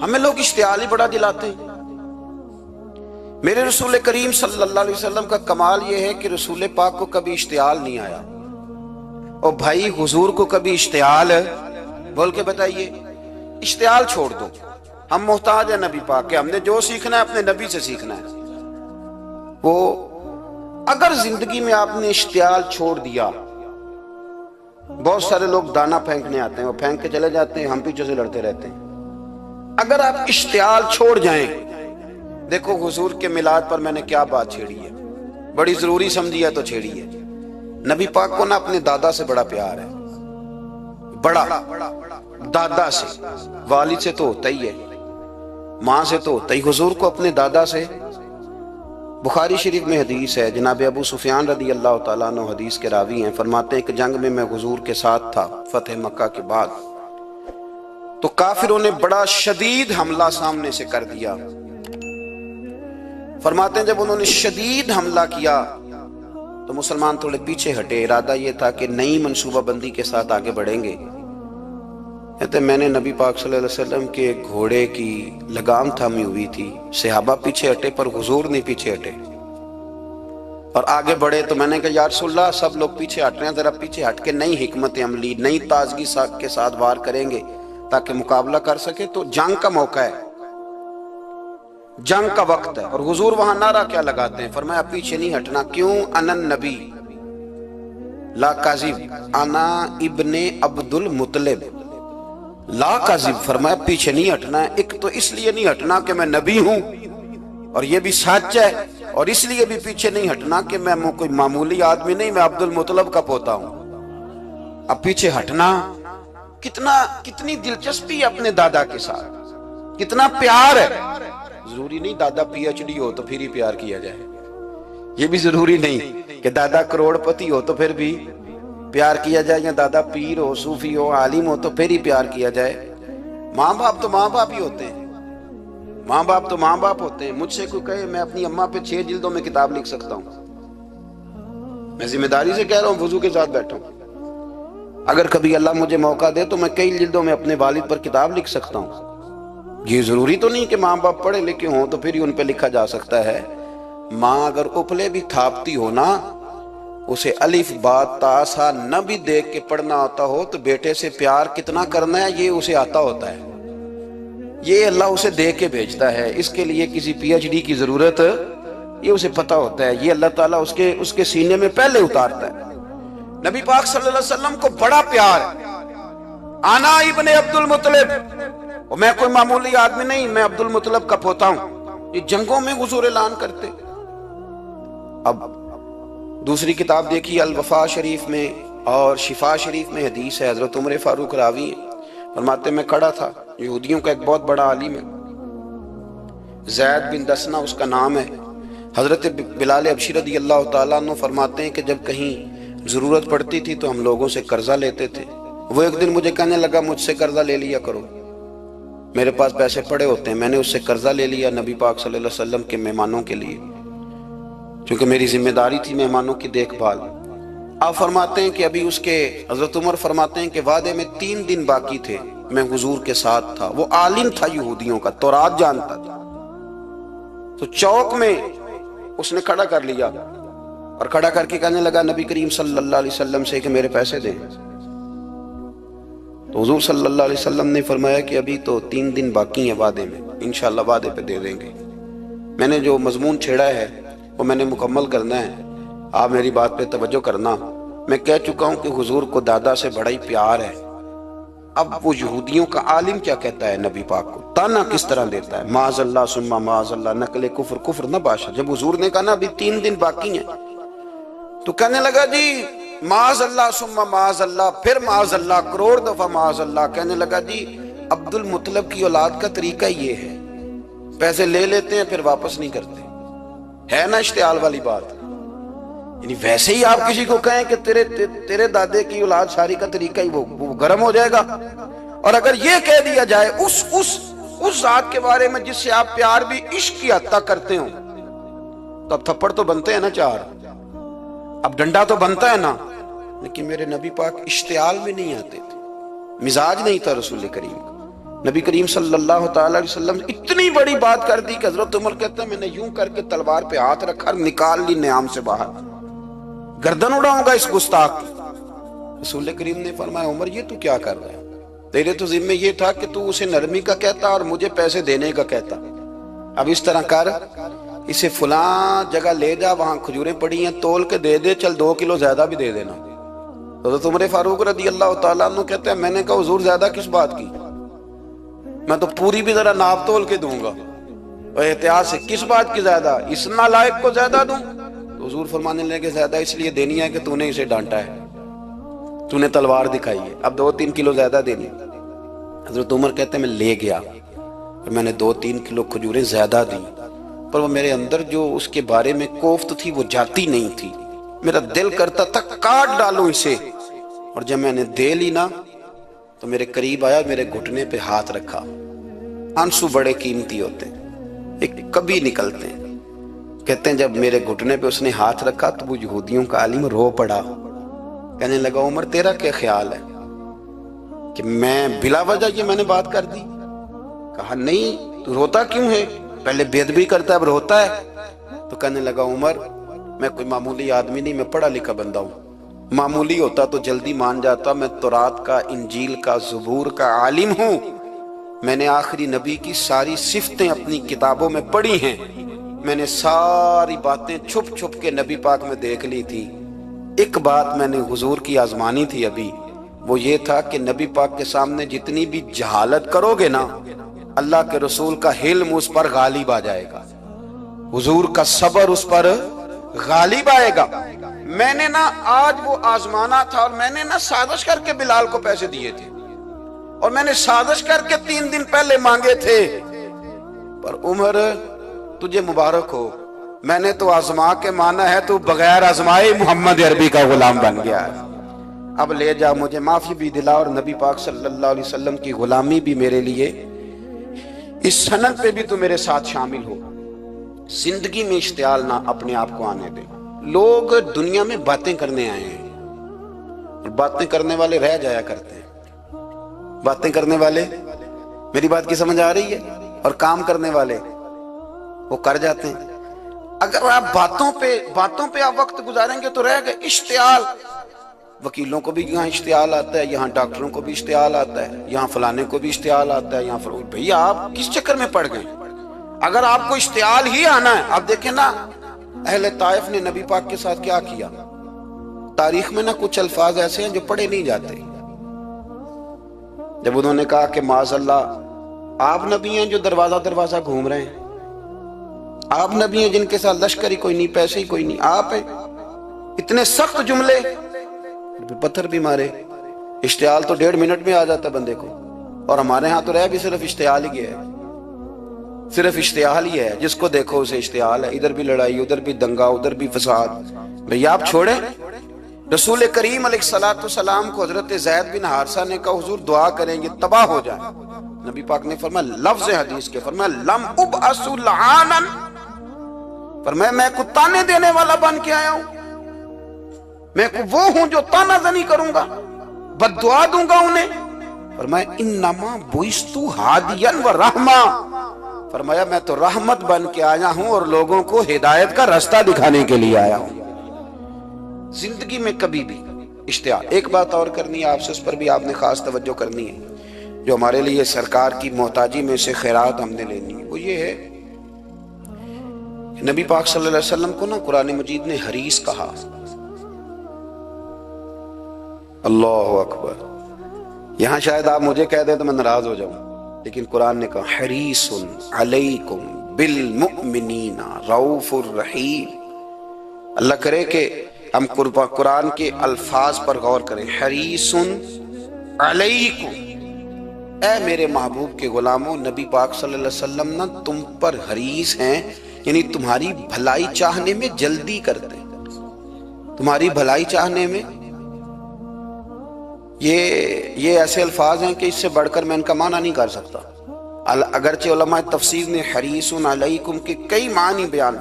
ہمیں لوگ اشتعال ہی بڑا دلاتے ہیں۔ میرے رسول کریم صلی اللہ علیہ وسلم کا کمال یہ ہے کہ رسول پاک کو کبھی اشتعال نہیں آیا، اور بھائی حضور کو کبھی اشتعال بول کے بتائیے، اشتعال چھوڑ دو، ہم محتاج ہیں نبی پاک کے، ہم نے جو سیکھنا ہے اپنے نبی سے سیکھنا ہے۔ وہ اگر زندگی میں آپ نے اشتعال چھوڑ دیا، بہت سارے لوگ دانا پھینکنے آتے ہیں، وہ پھینک کے چلے جاتے ہیں، ہم پیچھے سے لڑتے رہتے ہیں۔ اگر آپ اشتعال چھوڑ جائیں، دیکھو حضور کے میلاد پر میں نے کیا بات چھیڑی ہے، بڑی ضروری سمجھی ہے تو چھیڑی ہے۔ نبی پاک کو نا اپنے دادا سے بڑا پیار ہے، بڑا، دادا سے، والد سے تو ہوتا ہی ہے، ماں سے تو ہوتا ہی، حضور کو اپنے دادا سے۔ بخاری شریف میں حدیث ہے، جناب ابو سفیان رضی اللہ تعالیٰ عنہ حدیث کے راوی ہیں، فرماتے ہیں کہ جنگ میں حضور کے ساتھ تھا فتح مکہ کے بعد، تو کافروں نے بڑا شدید حملہ سامنے سے کر دیا۔ فرماتے ہیں جب انہوں نے شدید حملہ کیا تو مسلمان تھوڑے پیچھے ہٹے، ارادہ یہ تھا کہ نئی منصوبہ بندی کے ساتھ آگے بڑھیں گے۔ کہتے میں نے نبی پاک صلی اللہ علیہ وسلم کے گھوڑے کی لگام تھامی ہوئی تھی، صحابہ پیچھے ہٹے پر حضور نہیں پیچھے ہٹے، اور آگے بڑھے تو میں نے کہا یا رسول اللہ سب لوگ پیچھے ہٹ رہے ہیں، ذرا پیچھے ہٹ کے نئی حکمت عملی، نئی تازگی کے ساتھ وار کریں گے تاکہ مقابلہ کر سکے، تو جنگ کا موقع ہے، جنگ کا وقت ہے۔ اور حضور وہاں نعرہ کیا لگاتے ہیں، فرمایا پیچھے نہیں ہٹنا، کیوں؟ انا النبی لا کاذب، انا ابن عبد المطلب لا کاذب، فرمایا پیچھے نہیں ہٹنا ہے۔ ایک تو اس لیے نہیں ہٹنا کہ میں نبی ہوں اور یہ بھی سچ ہے، اور اس لیے بھی پیچھے نہیں ہٹنا کہ میں کوئی معمولی آدمی نہیں، میں عبد المطلب کا پوتا ہوں۔ اب پیچھے ہٹنا، کتنی دلچسپی ہے اپنے دادا کے ساتھ، کتنا پیار ہے۔ ضروری نہیں دادا پی ایچ ڈی ہو تو پھر ہی پیار کیا جائے، یہ بھی ضروری نہیں کہ دادا کروڑ پتی ہو تو پھر بھی پیار کیا جائے، یا دادا پیر ہو، صوفی ہو، عالم ہو تو پھر ہی پیار کیا جائے۔ ماں باپ تو ماں باپ ہی ہوتے ہیں، ماں باپ تو ماں باپ ہوتے ہیں۔ مجھ سے کوئی کہے میں اپنی اماں پہ 6 جلدوں میں کتاب لکھ سکتا ہوں، میں ذمہ داری سے کہہ رہا ہوں، وضو کے ساتھ بیٹھا ہوں، اگر کبھی اللہ مجھے موقع دے تو میں کئی جلدوں میں اپنے والد پر کتاب لکھ سکتا ہوں۔ یہ ضروری تو نہیں کہ ماں باپ پڑھے لکھے ہوں تو پھر ہی ان پہ لکھا جا سکتا ہے۔ ماں اگر اپلے بھی تھاپتی ہو نا، اسے الف با تا سا نہ بھی دیکھ کے پڑھنا آتا ہو تو بیٹے سے پیار کتنا کرنا ہے یہ اسے آتا ہوتا ہے، یہ اللہ اسے دیکھ کے بھیجتا ہے، اس کے لیے کسی پی ایچ ڈی کی ضرورت یہ اسے پتا ہوتا ہے، یہ اللہ تعالیٰ اس کے سینے میں پہلے اتارتا ہے۔ نبی پاک صلی اللہ علیہ وسلم کو بڑا پیار ہے، آنا ابن عبد المطلب، اور میں کوئی معمولی آدمی نہیں، میں عبد المطلب کا پوتا ہوں۔ یہ جنگوں میں حضور اعلان کرتے۔ اب دوسری کتاب دیکھی الوفا شریف میں اور شفا شریف میں حدیث ہے، حضرت عمر فاروق راوی ہیں، فرماتے میں کھڑا تھا، یہودیوں کا ایک بہت بڑا عالم ہے، زید بن دسنا اس کا نام ہے، حضرت بلال حبشی رضی اللہ تعالیٰ عنہ فرماتے ہیں کہ جب کہیں ضرورت پڑتی تھی تو ہم لوگوں سے قرضہ لیتے تھے۔ وہ ایک دن مجھے کہنے لگا مجھ سے قرضہ لے لیا کرو، میرے پاس پیسے پڑے ہوتے ہیں۔ میں نے اس سے قرضہ لے لیا نبی پاک صلی اللہ علیہ وسلم کے مہمانوں کے لیے، کیونکہ میری ذمہ داری تھی مہمانوں کی دیکھ بھال۔ آپ فرماتے ہیں کہ ابھی اس کے حضرت عمر فرماتے ہیں کہ وعدے میں 3 دن باقی تھے، میں حضور کے ساتھ تھا، وہ عالم تھا یہودیوں کا، تورات جانتا تھا، تو چوک میں اس نے کھڑا کر لیا اور کھڑا کر کے کہنے لگا نبی کریم صلی اللہ علیہ وسلم سے کہ میرے پیسے دیں۔ تو حضور صلی اللہ علیہ وسلم نے فرمایا کہ ابھی تو 3 دن باقی ہیں وعدے میں، انشاءاللہ وعدے پہ دے دیں گے، میں نے جو مضمون چھیڑا ہے وہ میں نے مکمل کرنا ہے، آپ میری بات پہ توجہ کرنا۔ میں کہہ چکا ہوں کہ حضور کو دادا سے بڑا ہی پیار ہے۔ اب وہ یہودیوں کا عالم کیا کہتا ہے نبی پاک کو، تانا کس طرح دیتا ہے، معاذ اللہ ثم معاذ اللہ، نقل کفر نہ باشا۔ جب حضور نے کہا نا ابھی 3 دن باقی ہیں تو کہنے لگا جی معاذ اللہ ثم معاذ اللہ، پھر معاذ اللہ، کروڑ دفعہ معاذ اللہ۔ کہنے لگا جی عبد المطلب کی اولاد کا طریقہ یہ ہے، پیسے لے لیتے ہیں پھر واپس نہیں کرتے، ہے نا اشتعال والی بات۔ یعنی ویسے ہی آپ کسی کو کہیں کہ تیرے دادے کی اولاد شاری کا طریقہ ہی وہ گرم ہو جائے گا، اور اگر یہ کہہ دیا جائے اس ذات کے بارے میں جس سے آپ پیار بھی عشق کی حد تک کرتے ہوں، تو اب تھپڑ تو بنتے ہیں نا 4، اب ڈنڈا تو بنتا ہے نا۔ لیکن میرے نبی پاک اشتعال میں نہیں آتے تھے، مزاج نہیں تھا رسول کریم کا۔ نبی کریم صلی اللہ تعالی علیہ وسلم اتنی بڑی بات کر دی کہ حضرت عمر کہتے ہیں میں نے یوں کر کے تلوار پہ ہاتھ رکھا اور نکال لی نیام سے باہر، گردن اڑاؤں گا اس گستاخ کی۔ رسول کریم نے فرمایا عمر یہ تو کیا کر رہا ہے؟ تیرے تو ذمہ یہ تھا کہ تو اسے نرمی کا کہتا اور مجھے پیسے دینے کا کہتا، اب اس طرح کر، اسے فلاں جگہ لے جا، وہاں کھجوریں پڑی ہیں تول کے دے دے، چل 2 کلو زیادہ بھی دے دینا۔ حضرت عمر فاروق رضی اللہ تعالیٰ عنہ کہتے ہیں میں نے کہا حضور زیادہ کس بات کی، میں تو پوری بھی ذرا ناپ تول کے دوں گا، اور احتیاط سے کس بات کی زیادہ، اس نالائق کو زیادہ دوں؟ تو حضور فرمانے لگے زیادہ اس لیے دینی ہے کہ تو نے اسے ڈانٹا ہے، تو نے تلوار دکھائی ہے، اب 2-3 کلو زیادہ دینی۔ حضرت عمر کہتے ہیں میں لے گیا، میں نے 2-3 کلو کھجوریں زیادہ دی، پر وہ میرے اندر جو اس کے بارے میں کوفت تھی وہ جاتی نہیں تھی، میرا دل کرتا تھا کاٹ ڈالوں اسے، اور جب میں نے دے لی نا تو میرے قریب آیا، میرے گھٹنے پہ ہاتھ رکھا۔ آنسو بڑے قیمتی ہوتے ہیں، ایک کبھی نکلتے ہیں، کہتے ہیں جب میرے گھٹنے پہ اس نے ہاتھ رکھا تو وہ یہودیوں کا عالم رو پڑا، کہنے لگا عمر تیرا کیا خیال ہے کہ میں بلا وجہ یہ میں نے بات کر دی؟ کہا نہیں، تو روتا کیوں ہے؟ پہلے بے ادبی کرتا ہے اب روتا ہے؟ تو کہنے لگا عمر میں کوئی معمولی آدمی نہیں، میں پڑھا لکھا بندہ ہوں، معمولی ہوتا تو جلدی مان جاتا، میں تورات کا، انجیل کا، زبور کا عالم ہوں، میں نے آخری نبی کی ساری صفتیں اپنی کتابوں میں پڑھی ہیں، میں نے ساری باتیں چھپ چھپ کے نبی پاک میں دیکھ لی تھی، ایک بات میں نے حضور کی آزمانی تھی ابھی، وہ یہ تھا کہ نبی پاک کے سامنے جتنی بھی جہالت کرو گے نا، اللہ کے رسول کا علم اس پر غالب آ جائے گا، حضور کا صبر اس پر غالب آئے گا۔ میں نے نا آج وہ آزمانا تھا، اور میں نے نا سازش کر کے بلال کو پیسے دیے تھے، اور میں نے سازش کر کے 3 دن پہلے مانگے تھے، پر عمر تجھے مبارک ہو، میں نے تو آزما کے مانا ہے، تو بغیر آزمائے محمد عربی کا غلام بن گیا ہے، اب لے جا، مجھے معافی بھی دلا، اور نبی پاک صلی اللہ علیہ وسلم کی غلامی بھی میرے لیے، اس سند پہ بھی تو میرے ساتھ شامل ہو۔ زندگی میں اشتعال نہ اپنے آپ کو آنے دے۔ لوگ دنیا میں باتیں کرنے آئے ہیں، اور باتیں کرنے والے رہ جایا کرتے ہیں، باتیں کرنے والے، میری بات کی سمجھ آ رہی ہے، اور کام کرنے والے وہ کر جاتے ہیں۔ اگر آپ باتوں پہ آپ وقت گزاریں گے تو رہ گئے۔ اشتعال، وکیلوں کو بھی یہاں اشتعال آتا ہے، یہاں ڈاکٹروں کو بھی اشتعال آتا ہے، یہاں فلانے کو بھی اشتعال آتا ہے، یہاں بھئی آپ کس چکر میں پڑ گئے؟ اگر آپ کو اشتعال ہی آنا ہے، آپ دیکھیں نا اہل طائف نے نبی پاک کے ساتھ کیا کیا، تاریخ میں نا کچھ الفاظ ایسے ہیں جو پڑھے نہیں جاتے، جب انہوں نے کہا کہ معاذ اللہ آپ نبی ہیں جو دروازہ دروازہ گھوم رہے ہیں، آپ نبی ہیں جن کے ساتھ لشکر ہی کوئی نہیں، پیسے ہی کوئی نہیں، آپ ہیں، اتنے سخت جملے، پتھر بھی مارے۔ اشتعال تو 1.5 منٹ میں آ جاتا ہے بندے کو، اور ہمارے ہاں تو رہ بھی صرف اشتعال ہی ہے، صرف اشتعال ہی ہے، جس کو دیکھو اسے اشتعال ہے، ادھر بھی لڑائی، ادھر بھی دنگا، ادھر بھی فساد۔ بھئی آپ چھوڑیں۔ رسول کریم علیہ السلام کو حضرت زید بن حارثہ نے کہا حضور دعا کریں گے تباہ ہو جائیں، نبی پاک نے فرمایا لفظ حدیث کے، فرمایا لم ابعث لعانا، فرمایا میں کو تانے دینے والا بن کے آیا ہوں، میں وہ ہوں جو تانا زنی کروں گا، بد دعا دوں گا انہیں۔ فرمایا انما بعثت ہادیا و رحمہ، فرمایا میں تو رحمت بن کے آیا ہوں اور لوگوں کو ہدایت کا راستہ دکھانے کے لیے آیا ہوں۔ زندگی میں کبھی بھی اشتعال۔ ایک بات اور کرنی ہے آپ سے، اس پر بھی آپ نے خاص توجہ کرنی ہے، جو ہمارے لیے سرکار کی محتاجی میں سے خیرات ہم نے لینی ہے، وہ یہ ہے کہ نبی پاک صلی اللہ علیہ وسلم کو نا قرآن مجید نے حریص کہا۔ اللہ اکبر، یہاں شاید آپ مجھے کہہ دیں تو میں ناراض ہو جاؤں، لیکن قرآن نے کہا حریص علیکم بالمؤمنین رؤوف الرحیم۔ اللہ کرے کہ ہم قرآن کے الفاظ پر غور کریں۔ حریص علیکم، اے میرے محبوب کے غلاموں، نبی پاک صلی اللہ علیہ وسلم نا تم پر حریص ہیں، یعنی تمہاری بھلائی چاہنے میں جلدی کرتے، تمہاری بھلائی چاہنے میں۔ یہ ایسے الفاظ ہیں کہ اس سے بڑھ کر میں ان کا معنی نہیں کر سکتا، اگرچہ علماء تفسیر نے حریص علیکم کے کئی معنی بیان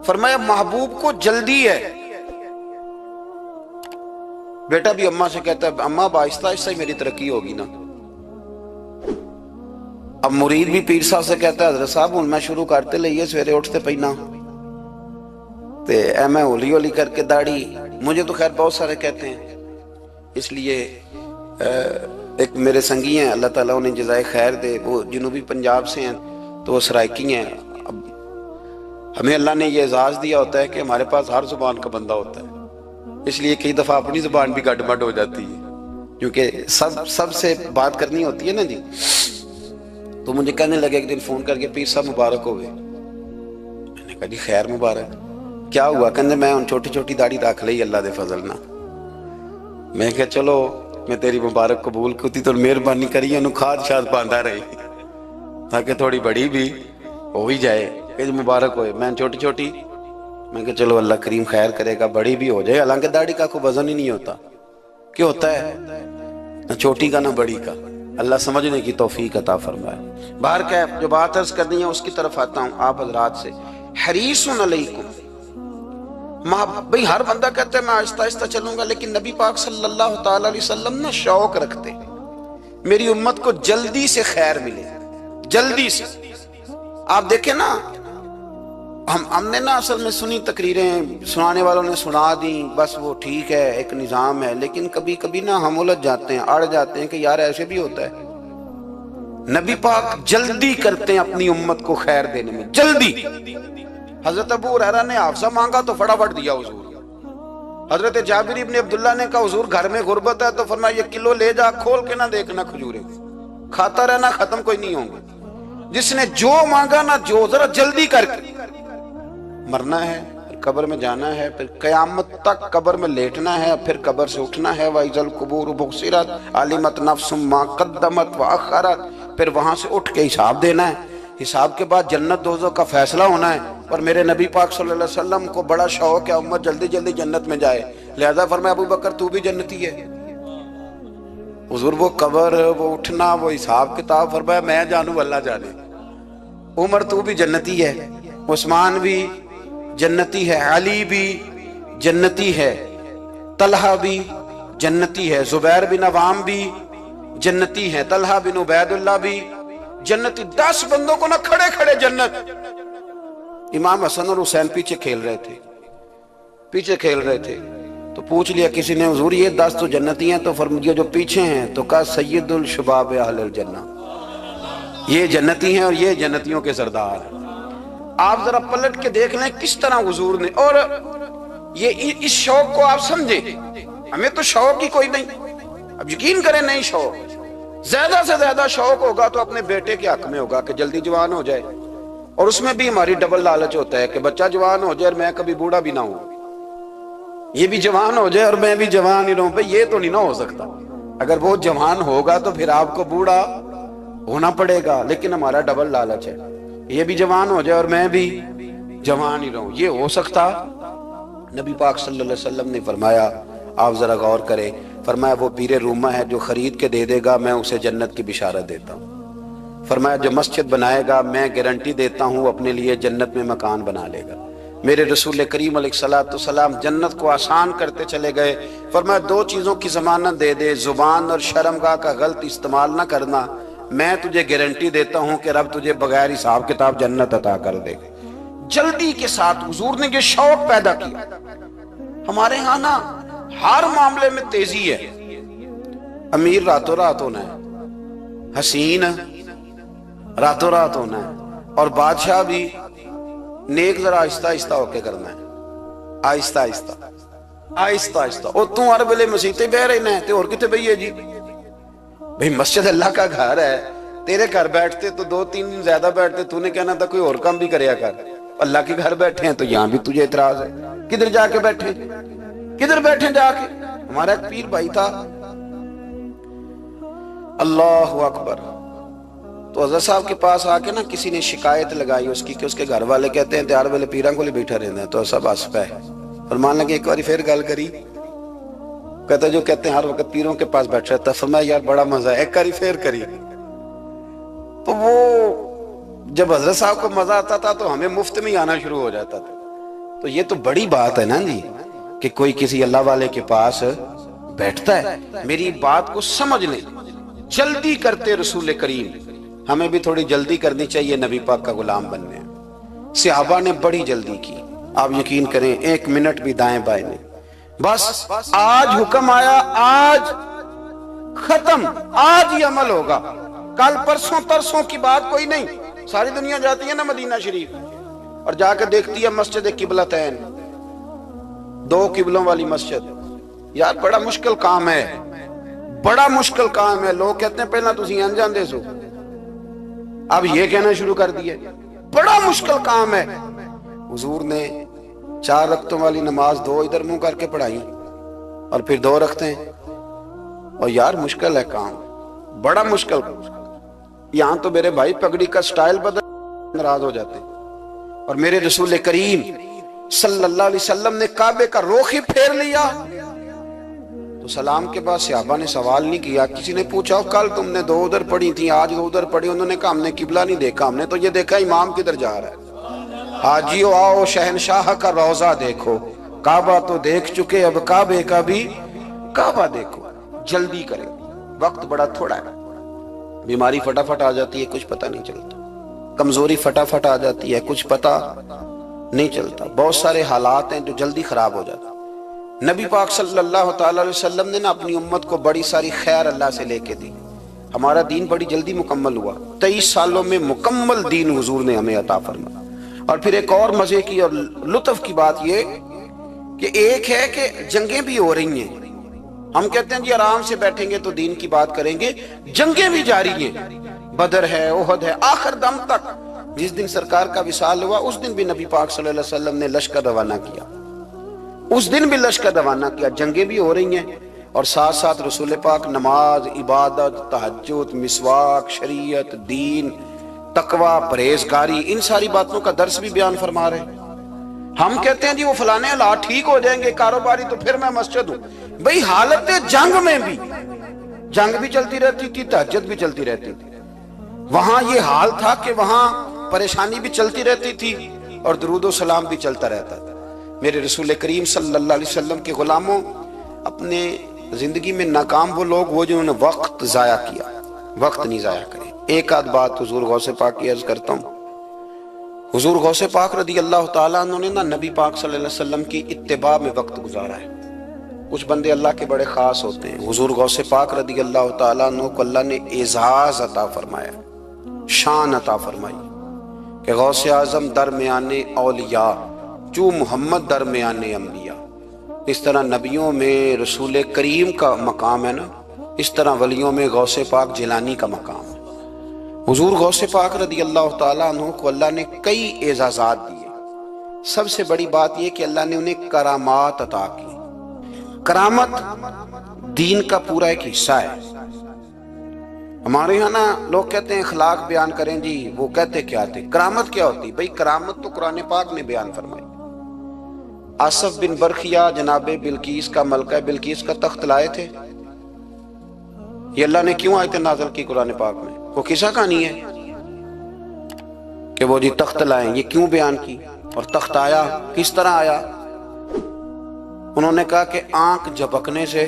فرمایا محبوب کو جلدی ہے۔ بیٹا بھی اماں سے کہتا ہے اماں آہستہ آہستہ ہی میری ترقی ہوگی نا، اب مرید بھی پیر صاحب سے کہتا ہے حضرت صاحب ہوں میں شروع کرتے لئیے سویرے اٹھتے پہنا تے اے میں ہولی ہولی کر کے داڑھی، مجھے تو خیر بہت سارے کہتے ہیں، اس لیے ایک میرے سنگی ہیں اللہ تعالیٰ انہیں جزائے خیر دے، وہ جنوبی پنجاب سے ہیں تو وہ سرائکی ہیں۔ اب ہمیں اللہ نے یہ اعزاز دیا ہوتا ہے کہ ہمارے پاس ہر زبان کا بندہ ہوتا ہے، اس لیے کئی دفعہ اپنی زبان بھی گڈ مڈ ہو جاتی ہے کیونکہ سب سے بات کرنی ہوتی ہے نا جی۔ تو مجھے کہنے لگے ایک دن فون کر کے پیر صاحب مبارک ہو گئے، میں نے کہا جی خیر مبارک، کیا ہوا؟ کہنے میں ان چھوٹی چھوٹی داڑھی رکھ لئی اللہ دے فضل نہ۔ میں کہا چلو میں تیری مبارک قبول کرتی تو مہربانی کری انہوں کھاد شاد باندھا رہی تاکہ تھوڑی بڑی بھی ہو ہی جائے کہ مبارک ہوئے۔ میں چھوٹی چھوٹی، میں کہا چلو اللہ کریم خیر کرے گا بڑی بھی ہو جائے، حالانکہ داڑھی کا کوئی وزن ہی نہیں ہوتا، کیا ہوتا ہے نہ چھوٹی کا نہ بڑی کا، اللہ سمجھنے کی توفیق عطا فرمائے۔ باہر کیا جو بات عرض کرنی ہے اس کی طرف آتا ہوں آپ حضرات سے۔ حریص علیکم، بھئی ہر بندہ کہتا ہے میں آہستہ آہستہ چلوں گا، لیکن نبی پاک صلی اللہ تعالیٰ علیہ وسلم نے شوق رکھتے میری امت کو جلدی سے خیر ملے، جلدی سے۔ آپ دیکھیں نا، ہم نے نا اصل میں سنی تقریریں، سنانے والوں نے سنا دیں، بس وہ ٹھیک ہے ایک نظام ہے، لیکن کبھی کبھی نا ہم الجھ جاتے ہیں، اڑ جاتے ہیں کہ یار ایسے بھی ہوتا ہے۔ نبی پاک جلدی کرتے ہیں اپنی امت کو خیر دینے میں، جلدی۔ حضرت ابو ہریرہ نے حافظہ مانگا تو فٹافٹ دیا حضور۔ حضرت جابر ابن عبداللہ نے کہا حضور گھر میں غربت ہے تو فرمایا یہ کلو لے جا، کھول کے نہ دیکھنا کھجورے، کھاتا رہنا ختم کوئی نہیں ہوں گے۔ جس نے جو مانگا نا، جو ذرا جلدی کر کے، مرنا ہے پھر قبر میں جانا ہے، پھر قیامت تک قبر میں لیٹنا ہے، پھر قبر سے اٹھنا ہے، وَإِذَا الْقُبُورُ بُعْثِرَتْ عَلِمَتْ نَفْسٌ مَا قَدَّمَتْ وَأَخَّرَتْ، پھر وہاں سے اٹھ کے حساب دینا ہے، حساب کے بعد جنت دوزخ کا فیصلہ ہونا ہے۔ اور میرے نبی پاک صلی اللہ علیہ وسلم کو بڑا شوق ہے امت جلدی جلدی جنت میں جائے، لہذا فرمایا ابو بکر تو بھی جنتی ہے۔ حضور وہ قبر، وہ اٹھنا، وہ حساب کتاب، فرمایا میں جانوں اللہ جانے۔ عمر تو بھی جنتی ہے، عثمان بھی جنتی ہے، علی بھی جنتی ہے، طلحہ بھی جنتی ہے، زبیر بن عوام بھی جنتی ہے، طلحہ بن عبید اللہ بھی جنتی۔ 10 بندوں کو نہ کھڑے کھڑے جنت۔ امام حسن اور حسین پیچھے کھیل رہے تھے تو پوچھ لیا کسی نے حضور یہ 10 تو جنتی ہیں، تو فرمایا جو پیچھے ہیں، تو کہا سید الشباب اہل الجنہ، یہ جنتی ہیں اور یہ جنتیوں کے سردار ہیں۔ آپ ذرا پلٹ کے دیکھ لیں کس طرح حضور نے، اور یہ اس شوق کو آپ سمجھیں، ہمیں تو شوق ہی کوئی نہیں، اب یقین کریں نہیں شوق، زیادہ سے زیادہ شوق ہوگا تو اپنے بیٹے کے حق میں ہوگا کہ جلدی جوان ہو جائے، اور اس میں بھی ہماری ڈبل لالچ ہوتا ہے کہ بچہ جوان ہو جائے اور میں کبھی بوڑھا بھی نہ ہوں، یہ بھی جوان ہو جائے اور میں بھی جوان ہی رہوں۔ بھئی یہ تو نہیں نہ ہو سکتا، اگر وہ جوان ہوگا تو پھر آپ کو بوڑھا ہونا پڑے گا، لیکن ہمارا ڈبل لالچ ہے، یہ بھی جوان ہو جائے اور میں بھی جوان ہی رہوں، یہ ہو سکتا؟ نبی پاک صلی اللہ علیہ وسلم نے فرمایا، آپ ذرا غور کریں، فرمایا وہ پیر رومہ ہے جو خرید کے دے دے گا میں اسے جنت کی بشارت دیتا ہوں۔ فرمایا جو مسجد بنائے گا میں گارنٹی دیتا ہوں اپنے لیے جنت میں مکان بنا لے گا۔ میرے رسول کریم علیہ السلام جنت کو آسان کرتے چلے گئے، فرمایا 2 چیزوں کی ضمانت دے دے، زبان اور شرمگاہ کا غلط استعمال نہ کرنا، میں تجھے گارنٹی دیتا ہوں کہ رب تجھے بغیر حساب کتاب جنت عطا کر دے گا۔ جلدی کے ساتھ حضور نے یہ شوق پیدا کیا۔ ہمارے ہاں نا ہر معاملے میں تیزی ہے، امیر راتوں رات ہونا ہے، حسین راتوں رات ہونا ہے، اور بادشاہ بھی نیک ذرا آہستہ آہستہ ہو کے کرنا ہے، آہستہ آہستہ آہستہ آہستہ۔ اور تو ہر ویلے مسیطے بہ رہنا ہے تے اور کتے بھئی ہے جی؟ بھئی مسجد اللہ کا گھر ہے، تیرے گھر بیٹھتے تو 2-3 دن زیادہ بیٹھتے، تو نے کہنا تھا کوئی اور کام بھی کریا کر، اللہ کے گھر بیٹھے ہیں تو یہاں بھی تجھے اعتراض ہے، کدھر جا کے بیٹھے، کدھر بیٹھے جا کے؟ ہمارا ایک پیر بھائی تھا، اللہ اکبر، تو حضرت صاحب کے پاس آ کے نا کسی نے شکایت لگائی اس کی کہ اس کے گھر والے کہتے ہیں تیار والے پیران کو لے بیٹھا رہنا ہے، تو سب ہنس پے، فرمان لگے ایک باری پھر گل کری، کہتا جو کہتے ہیں ہر وقت پیروں کے پاس بیٹھ رہتا ہے، فرمایا یار بڑا مزہ ہے، ایک باری پھر کری۔ تو وہ جب حضرت صاحب کو مزہ آتا تھا تو ہمیں مفت میں آنا شروع ہو جاتا تھا، تو یہ تو بڑی بات ہے نا جی کہ کوئی کسی اللہ والے کے پاس بیٹھتا ہے۔ میری بات کو سمجھ لیں، جلدی کرتے رسول کریم، ہمیں بھی تھوڑی جلدی کرنی چاہیے نبی پاک کا غلام بننے۔ صحابہ نے بڑی جلدی کی، آپ یقین کریں 1 منٹ بھی دائیں بائیں نہیں، بس آج حکم آیا، آج ختم، آج ہی عمل ہوگا، کل پرسوں ترسوں کی بات کوئی نہیں۔ ساری دنیا جاتی ہے نا مدینہ شریف اور جا کے دیکھتی ہے مسجد قبلتین، 2 قبلوں والی مسجد۔ یار بڑا مشکل کام ہے، بڑا مشکل کام ہے۔ لوگ کہتے ہیں پہلا تسی این جاندے سو، اب یہ کہنا شروع کر دیے بڑا مشکل کام ہے۔ حضور نے 4 رکعتوں والی نماز 2 ادھر منہ کر کے پڑھائی اور پھر 2 رکھتے ہیں، اور یار مشکل ہے کام، بڑا مشکل۔ یہاں تو میرے بھائی پگڑی کا سٹائل بدل ناراض ہو جاتے، اور میرے رسول کریم صلی اللہ علیہ وسلم نے کعبے کا رخ ہی پھیر لیا تو سلام کے بعد صحابہ نے سوال نہیں کیا۔ کسی نے پوچھا کل تم نے 2 ادھر پڑھی تھی، آج 2 ادھر پڑھی، انہوں نے کہا ہم نے قبلہ نہیں دیکھا، ہم نے تو یہ دیکھا امام کدھر جا رہا ہے۔ حاجیو آؤ شہنشاہ کا روضہ دیکھو، کعبہ تو دیکھ چکے، اب کعبے کا بھی کعبہ دیکھو۔ جلدی کریں، وقت بڑا تھوڑا ہے، بیماری فٹافٹ آ جاتی ہے، کچھ پتہ نہیں چلتا، کمزوری فٹافٹ آ جاتی ہے، کچھ پتہ نہیں چلتا، بہت سارے حالات ہیں جو جلدی خراب ہو جاتے ہیں۔ نبی پاک صلی اللہ تعالی علیہ وسلم نے اپنی امت کو بڑی ساری خیر اللہ سے لے کے دی، ہمارا دین بڑی جلدی مکمل ہوا، 23 سالوں میں مکمل دین حضور نے ہمیں عطا فرمایا۔ اور پھر ایک اور مزے کی اور لطف کی بات یہ کہ ایک ہے کہ جنگیں بھی ہو رہی ہیں، ہم کہتے ہیں جی آرام سے بیٹھیں گے تو دین کی بات کریں گے، جنگیں بھی جاری ہیں، بدر ہے، احد ہے، آخر دم تک۔ جس دن سرکار کا وصال ہوا اس دن بھی نبی پاک صلی اللہ علیہ وسلم نے لشکر روانہ کیا، اس دن بھی لشکر روانہ کیا، جنگیں بھی ہو رہی ہیں، اور ساتھ ساتھ رسول پاک نماز، عبادت، تہجد، مسواک، شریعت، دین، تقوی، پرہیزگاری، ان ساری باتوں کا درس بھی بیان فرما رہے ہیں۔ ہم کہتے ہیں جی وہ فلانے حالات ٹھیک ہو جائیں گے کاروباری تو پھر میں مسجد ہوں۔ بھئی حالت جنگ میں بھی جنگ بھی چلتی رہتی تھی، تہجد بھی چلتی رہتی تھی، وہاں یہ حال تھا کہ وہاں پریشانی بھی چلتی رہتی تھی اور درود و سلام بھی چلتا رہتا تھا۔ میرے رسول کریم صلی اللہ علیہ وسلم کے غلاموں، اپنے زندگی میں ناکام وہ لوگ وہ جنہوں نے وقت ضائع کیا، وقت نہیں ضائع کرے۔ ایک آدھ بات حضور غوث پاک کی عرض کرتا ہوں۔ حضور غوث پاک رضی اللہ تعالیٰ عنہ نے نبی پاک صلی اللہ علیہ وسلم کی اتباع میں وقت گزارا ہے۔ کچھ بندے اللہ کے بڑے خاص ہوتے ہیں، حضور غوث پاک رضی اللہ تعالیٰ عنہ کو اللہ نے اعزاز عطا فرمایا، شان عطا فرمائی کہ غوث اعظم درمیان اولیاء جو محمد درمیان انبیاء۔ اس طرح نبیوں میں رسول کریم کا مقام ہے نا، اس طرح ولیوں میں غوث پاک جیلانی کا مقام ہے۔ حضور غوث پاک رضی اللہ تعالیٰ عنہ کو اللہ نے کئی اعزازات دیے۔ سب سے بڑی بات یہ کہ اللہ نے انہیں کرامات عطا کی۔ کرامت دین کا پورا ایک حصہ ہے۔ ہمارے یہاں نا لوگ کہتے ہیں اخلاق بیان کریں جی، وہ کہتے کیا تھے، کرامت کیا ہوتی؟ بھئی کرامت تو قرآن پاک نے بیان فرمائی۔ آصف بن برخیہ جناب بلقیس کا، ملکہ بلقیس کا تخت لائے تھے، یہ اللہ نے کیوں آیت نازل کی قرآن پاک میں؟ وہ قصہ کہانی ہے کہ وہ جی تخت لائیں، یہ کیوں بیان کی؟ اور تخت آیا کس طرح آیا؟ انہوں نے کہا کہ آنکھ جھپکنے سے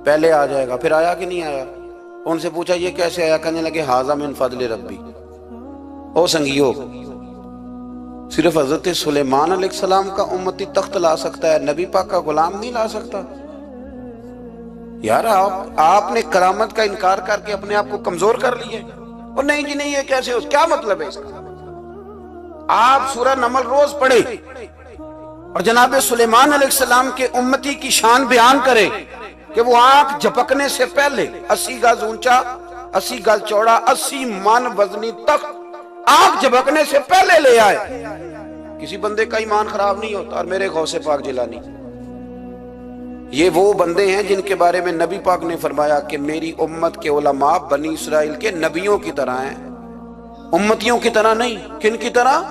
پہلے آ جائے گا، پھر آیا کہ نہیں آیا؟ ان سے پوچھا یہ کیسے آیا؟ کہنے لگے ھذا من فضل ربی۔ او سنگیو، صرف حضرت سلیمان علیہ السلام کا امتی تخت لا سکتا ہے، نبی پاک کا غلام نہیں لا سکتا؟ یار آپ نے کرامت کا انکار کر کے اپنے آپ کو کمزور کر لیے۔ اور نہیں جی نہیں، یہ کیسے ہو؟ کیا مطلب ہے اس کا؟ آپ سورہ نمل روز پڑھیں اور جناب سلیمان علیہ السلام کے امتی کی شان بیان کریں کہ وہ آنکھ جھپکنے سے پہلے 80 گز اونچا، 80 گز چوڑا، 80 من وزنی تخت آنکھ جھپکنے سے پہلے لے آئے۔ کسی بندے کا ایمان خراب نہیں ہوتا۔ اور میرے غوث پاک جیلانی، یہ وہ بندے ہیں جن کے بارے میں نبی پاک نے فرمایا کہ میری امت کے علماء بنی اسرائیل کے نبیوں کی طرح ہیں، امتیوں کی طرح نہیں۔ کن کی طرح؟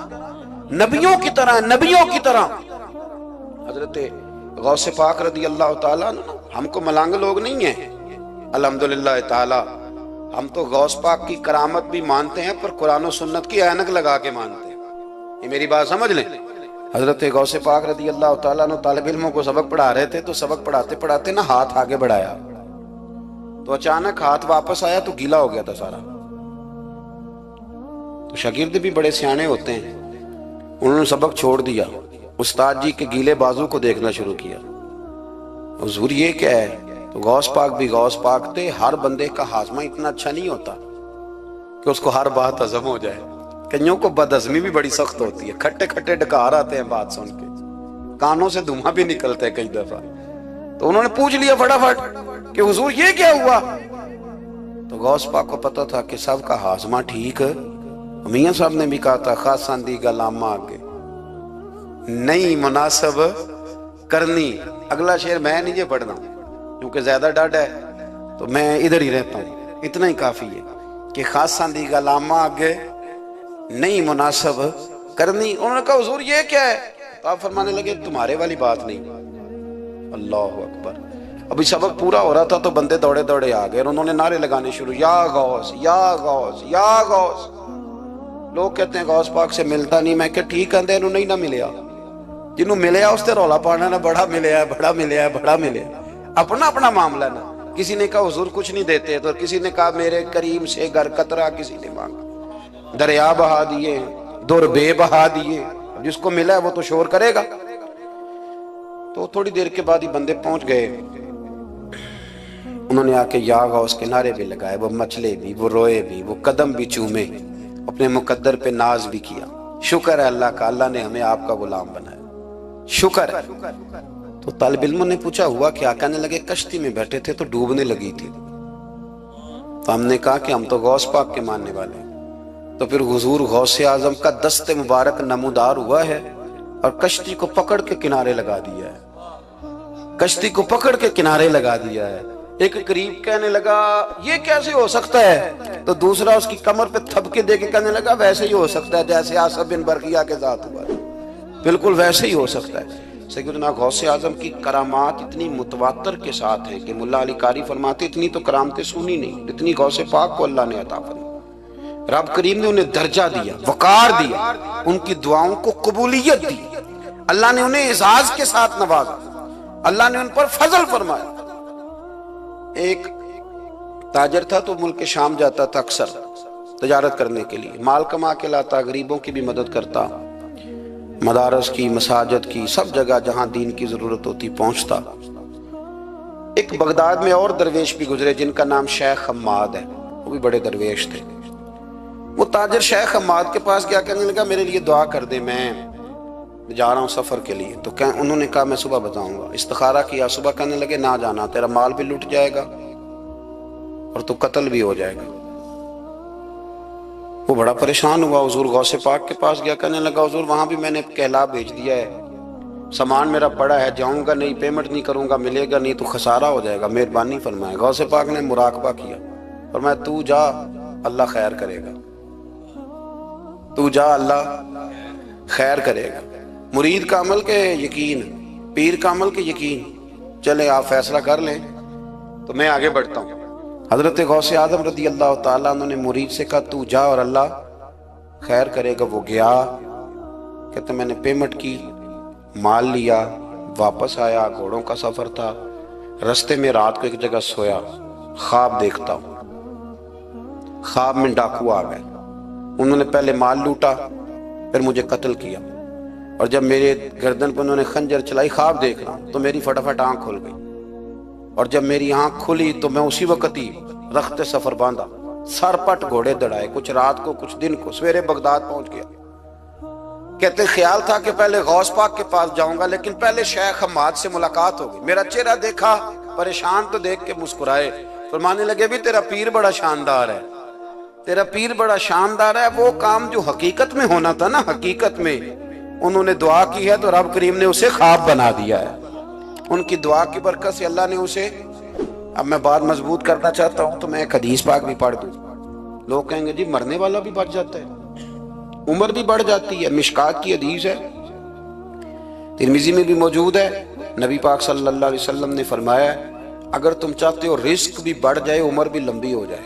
نبیوں کی طرح، نبیوں کی طرح۔ حضرت غوث پاک رضی اللہ تعالیٰ عنہ، ہم کو ملانگ لوگ نہیں ہیں الحمدللہ تعالی، ہم تو غوث پاک کی کرامت بھی مانتے ہیں پر قرآن و سنت کی اینک لگا کے مانتے ہیں۔ یہ میری بات سمجھ لیں۔ حضرت غوث پاک رضی اللہ تعالیٰ عنہ طالب علموں کو سبق پڑھا رہے تھے، تو سبق پڑھاتے پڑھاتے نا ہاتھ آگے بڑھایا تو اچانک ہاتھ واپس آیا تو گیلا ہو گیا تھا سارا۔ تو شاگرد بھی بڑے سیانے ہوتے ہیں، انہوں نے سبق چھوڑ دیا، استاد جی کے گیلے بازو کو دیکھنا شروع کیا، حضور یہ کیا ہے؟ تو غوث پاک بھی غوث پاک تھے، ہر بندے کا ہاضمہ اتنا اچھا نہیں ہوتا کہ اس کو ہر بات ہضم ہو جائے، کئیوں کو بد ہضمی بھی بڑی سخت ہوتی ہے، کھٹے کھٹے ڈکار آتے ہیں بات سن کے، کانوں سے دھواں بھی نکلتا ہے کئی دفعہ۔ تو انہوں نے پوچھ لیا فٹافٹ کہ حضور یہ کیا ہوا؟ تو غوث پاک کو پتا تھا کہ سب کا ہاضمہ ٹھیک ہے، میاں صاحب نے بھی کہا تھا خاصاں دی گلامہ آگے نہیں مناسب کرنی۔ اگلا شعر میں نہیں یہ پڑھنا کیونکہ زیادہ ڈاڈ ہے تو میں ادھر ہی رہتا ہوں، اتنا ہی کافی ہے کہ خاصاں دی گلامہ آگے نہیں مناسب کرنی۔ انہوں نے کہا حضور یہ کیا ہے؟ تو آپ فرمانے لگے تمہارے والی بات نہیں۔ اللہ اکبر۔ ابھی سبق پورا ہو رہا تھا تو بندے دوڑے دوڑے آ گئے اور انہوں نے نعرے لگانے شروع، یا غوث یا غوث یا غوث۔ لوگ کہتے ہیں غوث پاک سے ملتا نہیں، میں کہ ٹھیک آندے انہوں نہیں نہ ملیا، جنہوں ملیا اس تے رولا پانا نہ بڑا ملیا ہے بڑا ملیا ہے بڑا ملیا، اپنا اپنا معاملہ نا۔ کسی نے کہا حضور کچھ نہیں دیتے، تو کسی نے کہا میرے کریم سے گر قطرہ کسی نے مانگا، دریا بہا دیے در بے بہا دیے، جس کو ملا ہے وہ تو شور کرے گا۔ تو تھوڑی دیر کے بعد ہی بندے پہنچ گئے، انہوں نے آ کے یا غوث کے نعرے بھی لگائے، وہ مچلے بھی، وہ روئے بھی، وہ قدم بھی چومے، اپنے مقدر پہ ناز بھی کیا۔ شکر ہے اللہ کا، اللہ نے ہمیں آپ کا غلام بنایا، شکر ہے۔ تو طالب علموں نے پوچھا ہوا کیا؟ کہنے لگے کشتی میں بیٹھے تھے تو ڈوبنے لگی تھی، تو ہم نے کہا کہ ہم تو غوث پاک کے ماننے والے ہیں، تو پھر حضور غوث اعظم کا دست مبارک نمودار ہوا ہے اور کشتی کو پکڑ کے کنارے لگا دیا ہے، کشتی کو پکڑ کے کنارے لگا دیا ہے۔ ایک قریب کہنے لگا یہ کیسے ہو سکتا ہے؟ تو دوسرا اس کی کمر پہ تھپکے دے کے کہنے لگا ویسے ہی ہو سکتا ہے جیسے آصف بن برقیہ کے ساتھ ہوا، بالکل ویسے ہی ہو سکتا ہے۔ سیدنا غوث اعظم کی کرامات اتنی متواتر کے ساتھ ہیں کہ ملا علی قاری فرماتے اتنی تو کرامتیں سنی نہیں جتنی غوث پاک کو اللہ نے عطا فرمائی۔ رب کریم نے انہیں درجہ دیا، وقار دیا، ان کی دعاؤں کو قبولیت دی، اللہ نے انہیں اعزاز کے ساتھ نوازا، اللہ نے ان پر فضل فرمایا۔ ایک تاجر تھا تو ملک شام جاتا تھا اکثر تجارت کرنے کے لیے، مال کما کے لاتا، غریبوں کی بھی مدد کرتا، مدارس کی، مساجد کی، سب جگہ جہاں دین کی ضرورت ہوتی پہنچتا۔ ایک بغداد میں اور درویش بھی گزرے جن کا نام شیخ حماد ہے، وہ بھی بڑے درویش تھے۔ وہ تاجر شیخ حماد کے پاس گیا، کہنے لگا میرے لیے دعا کر دے، میں جا رہا ہوں سفر کے لیے۔ تو انہوں نے کہا میں صبح بتاؤں گا۔ استخارہ کیا، صبح کہنے لگے نہ جانا، تیرا مال بھی لٹ جائے گا اور تو قتل بھی ہو جائے گا۔ وہ بڑا پریشان ہوا، حضور غوث پاک کے پاس گیا، کہنے لگا حضور وہاں بھی میں نے کہلا بھیج دیا ہے، سامان میرا پڑا ہے، جاؤں گا نہیں، پیمنٹ نہیں کروں گا، ملے گا نہیں تو خسارہ ہو جائے گا، مہربانی فرمائے۔ غوث پاک نے مراقبہ کیا، فرمایا تو جا اللہ خیر کرے گا، تو جا اللہ خیر کرے گا۔ مرید کا عمل کے یقین، پیر کا عمل کے یقین، چلے آپ فیصلہ کر لیں تو میں آگے بڑھتا ہوں۔ حضرت غوث اعظم رضی اللہ تعالیٰ عنہ نے مرید سے کہا تو جا اور اللہ خیر کرے گا۔ وہ گیا، کہتے میں نے پیمنٹ کی، مال لیا، واپس آیا، گھوڑوں کا سفر تھا، رستے میں رات کو ایک جگہ سویا، خواب دیکھتا ہوں، خواب میں ڈاکو آ گئے، انہوں نے پہلے مال لوٹا پھر مجھے قتل کیا، اور جب میرے گردن پر انہوں نے خنجر چلائی، خواب دیکھ رہا ہوں تو میری فٹافٹ آنکھ کھل گئی، اور جب میری آنکھ کھلی تو میں اسی وقت ہی رخت سفر باندھا، سر پٹ گھوڑے دڑائے، کچھ رات کو کچھ دن کو، سویرے بغداد پہنچ گیا۔ کہتے خیال تھا کہ پہلے غوث پاک کے پاس جاؤں گا، لیکن پہلے شیخ حماد سے ملاقات ہو گئی، میرا چہرہ دیکھا، پریشان تو دیکھ کے مسکرائے، فرمانے لگے بھی تیرا پیر بڑا شاندار ہے، تیرا پیر بڑا شاندار ہے۔ وہ کام جو حقیقت میں ہونا تھا نا، حقیقت میں انہوں نے دعا کی ہے تو رب کریم نے اسے خواب بنا دیا ہے، ان کی دعا کی برکت سے اللہ نے اسے۔ اب میں بات مضبوط کرنا چاہتا ہوں تو میں ایک حدیث پاک بھی پڑھ دوں۔ لوگ کہیں گے جی مرنے والا بھی بچ جاتا ہے، عمر بھی بڑھ جاتی ہے، مشکات کی حدیث ہے، ترمذی میں بھی موجود ہے، نبی پاک صلی اللہ علیہ وسلم نے فرمایا ہے اگر تم چاہتے ہو رزق بھی بڑھ جائے، عمر بھی لمبی ہو جائے،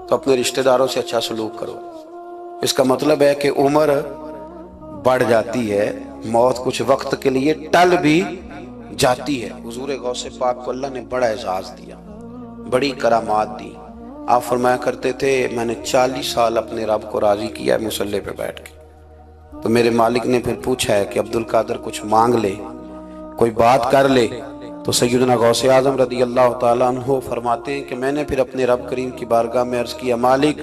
تو اپنے رشتہ داروں سے اچھا سلوک کرو۔ اس کا مطلب ہے کہ عمر بڑھ جاتی ہے، موت کچھ وقت کے لیے ٹل بھی جاتی ہے۔ حضور غوث پاک کو اللہ نے بڑا اعزاز دیا، بڑی کرامات دی، آپ فرمایا کرتے تھے میں نے 40 سال اپنے رب کو راضی کیا ہے مصلی پہ بیٹھ کے. تو میرے مالک نے پھر پوچھا ہے کہ عبد القادر کچھ مانگ لے، کوئی بات کر لے. تو سیدنا غوث اعظم رضی اللہ تعالیٰ عنہ فرماتے ہیں کہ میں نے پھر اپنے رب کریم کی بارگاہ میں عرض کیا مالک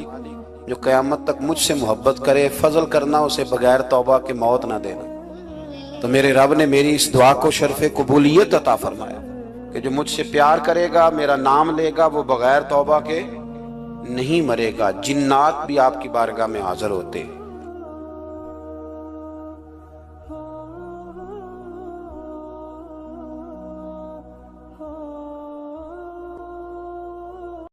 جو قیامت تک مجھ سے محبت کرے فضل کرنا اسے بغیر توبہ کے موت نہ دینا. تو میرے رب نے میری اس دعا کو شرف قبولیت عطا فرمایا کہ جو مجھ سے پیار کرے گا، میرا نام لے گا، وہ بغیر توبہ کے نہیں مرے گا. جنات بھی آپ کی بارگاہ میں حاضر ہوتے ہیں.